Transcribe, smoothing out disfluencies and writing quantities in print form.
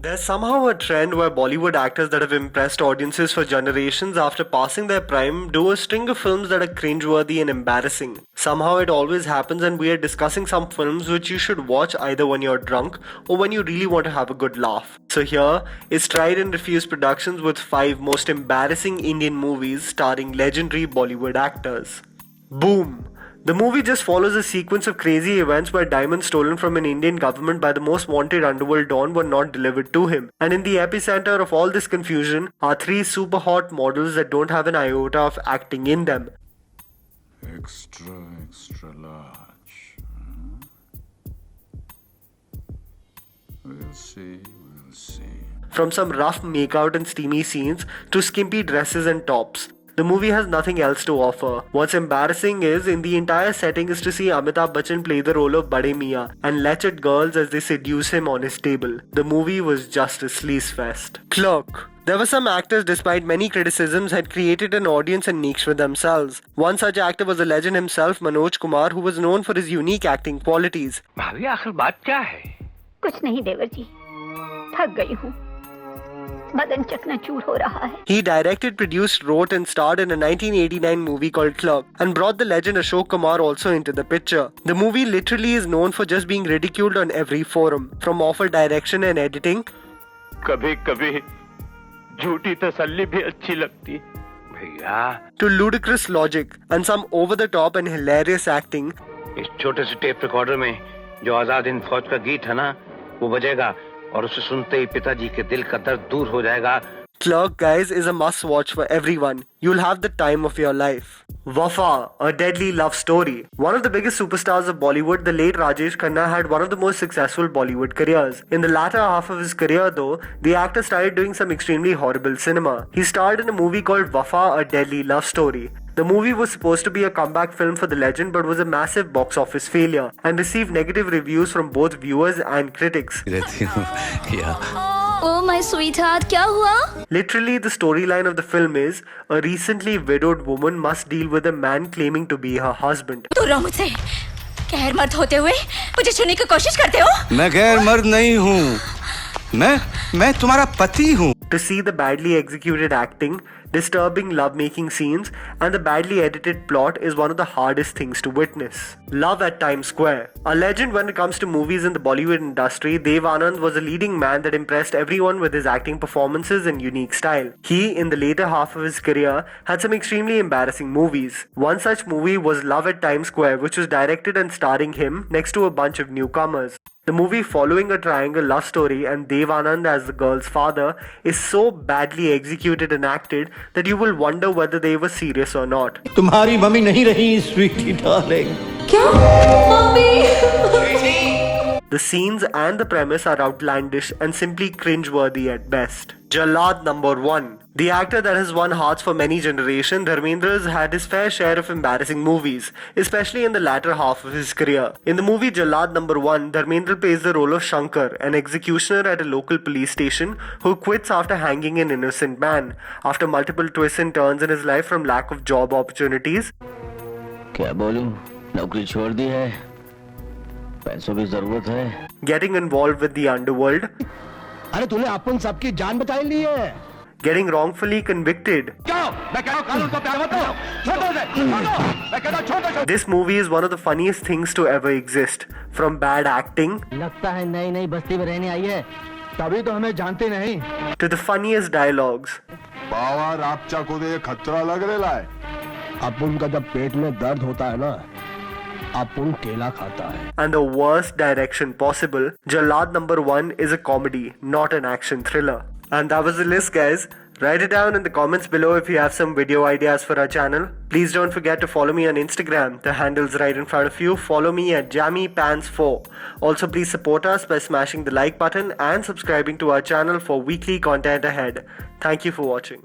There's somehow a trend where Bollywood actors that have impressed audiences for generations after passing their prime do a string of films that are cringeworthy and embarrassing. Somehow it always happens, and we are discussing some films which you should watch either when you're drunk or when you really want to have a good laugh. So here is Tried and Refused Productions with 5 most embarrassing Indian movies starring legendary Bollywood actors. Boom! The movie just follows a sequence of crazy events where diamonds stolen from an Indian government by the most wanted underworld don were not delivered to him. And in the epicenter of all this confusion are 3 super hot models that don't have an iota of acting in them. Extra large. We'll see. From some rough makeout and steamy scenes to skimpy dresses and tops. The movie has nothing else to offer. What's embarrassing is, in the entire setting, is to see Amitabh Bachchan play the role of Bade Mian and lectured girls as they seduce him on his table. The movie was just a sleaze fest. Clerk. There were some actors, despite many criticisms, had created an audience and niche for themselves. One such actor was the legend himself, Manoj Kumar, who was known for his unique acting qualities. भाभी आखिर बात क्या है? कुछ नहीं देवर जी, थक गई हूँ। बदन चकनाचूर हो रहा है। He directed, produced, wrote and starred in a 1989 movie called Clerk and brought the legend Ashok Kumar also into the picture. The movie literally is known for just being ridiculed on every forum, from awful direction and editing कभी-कभी झूठी तसल्ली भी अच्छी लगती भैया to ludicrous logic and some over-the-top and hilarious acting. इस छोटे से टेप रिकॉर्डर में जो आजाद हिंद फौज का गीत है ना वो बजेगा और उसे सुनते ही पिताजी के दिल का दर्द दूर हो जाएगा. Clerk, guys, is a must-watch for everyone. You'll have the time of your life. Wafa, a deadly love story. One of the biggest superstars of Bollywood, the late Rajesh Khanna had one of the most successful Bollywood careers. In the latter half of his career, though, the actor started doing some extremely horrible cinema. He starred in a movie called Wafa, a deadly love story. The movie was supposed to be a comeback film for the legend but was a massive box office failure and received negative reviews from both viewers and critics. Oh my sweetheart, क्या हुआ? Literally, the storyline of the film is a recently widowed woman must deal with a man claiming to be her husband. दूर रहो मुझसे। गैर मर्द होते हुए मुझे छूने की कोशिश करते हो? मैं गैर मर्द नहीं हूँ। मैं तुम्हारा पति हूँ। To see the badly executed acting, disturbing love-making scenes, and the badly edited plot is one of the hardest things to witness. Love at Times Square. A legend when it comes to movies in the Bollywood industry, Dev Anand was a leading man that impressed everyone with his acting performances and unique style. He, in the later half of his career, had some extremely embarrassing movies. One such movie was Love at Times Square, which was directed and starring him next to a bunch of newcomers. The movie, following a triangle love story and Dev Anand as the girl's father, is so badly executed and acted that you will wonder whether they were serious or not. तुम्हारी mummy नहीं रही, sweetie darling. क्या? Mummy? The scenes and the premise are outlandish and simply cringeworthy at best. Jallad number 1. The actor that has won hearts for many generations, Dharmendra has had his fair share of embarrassing movies, especially in the latter half of his career. In the movie Jallad number 1, Dharmendra plays the role of Shankar, an executioner at a local police station who quits after hanging an innocent man, after multiple twists and turns in his life from lack of job opportunities. क्या बोलूं? नौकरी छोड़ दी है, पैसों की जरूरत है. Getting involved with the underworld. अरे तूने अपन सबकी जान बचाई ली है. Getting wrongfully convicted. This movie is one of the funniest things to ever exist. From bad acting लगता है नई नई बस्ती में रहने आई है, तभी तो हमें जानते नहीं. to the funniest dialogues. बाबा रापचा को दे खतरा लग रहा है. अपन का जब पेट में दर्द होता है ना, अपन केला खाता है. And the worst direction possible, Jallad number 1 is a comedy, not an action thriller. And that was the list, guys. Write it down in the comments below if you have some video ideas for our channel. Please don't forget to follow me on Instagram. The handle's right in front of you. Follow me at JammyPants4. Also, please support us by smashing the like button and subscribing to our channel for weekly content ahead. Thank you for watching.